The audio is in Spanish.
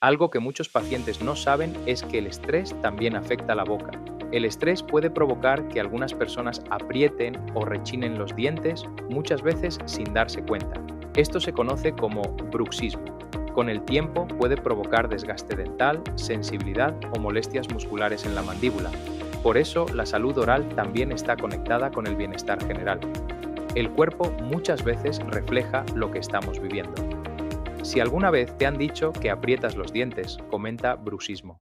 Algo que muchos pacientes no saben es que el estrés también afecta a la boca. El estrés puede provocar que algunas personas aprieten o rechinen los dientes, muchas veces sin darse cuenta. Esto se conoce como bruxismo. Con el tiempo puede provocar desgaste dental, sensibilidad o molestias musculares en la mandíbula. Por eso, la salud oral también está conectada con el bienestar general. El cuerpo muchas veces refleja lo que estamos viviendo. Si alguna vez te han dicho que aprietas los dientes, comenta bruxismo.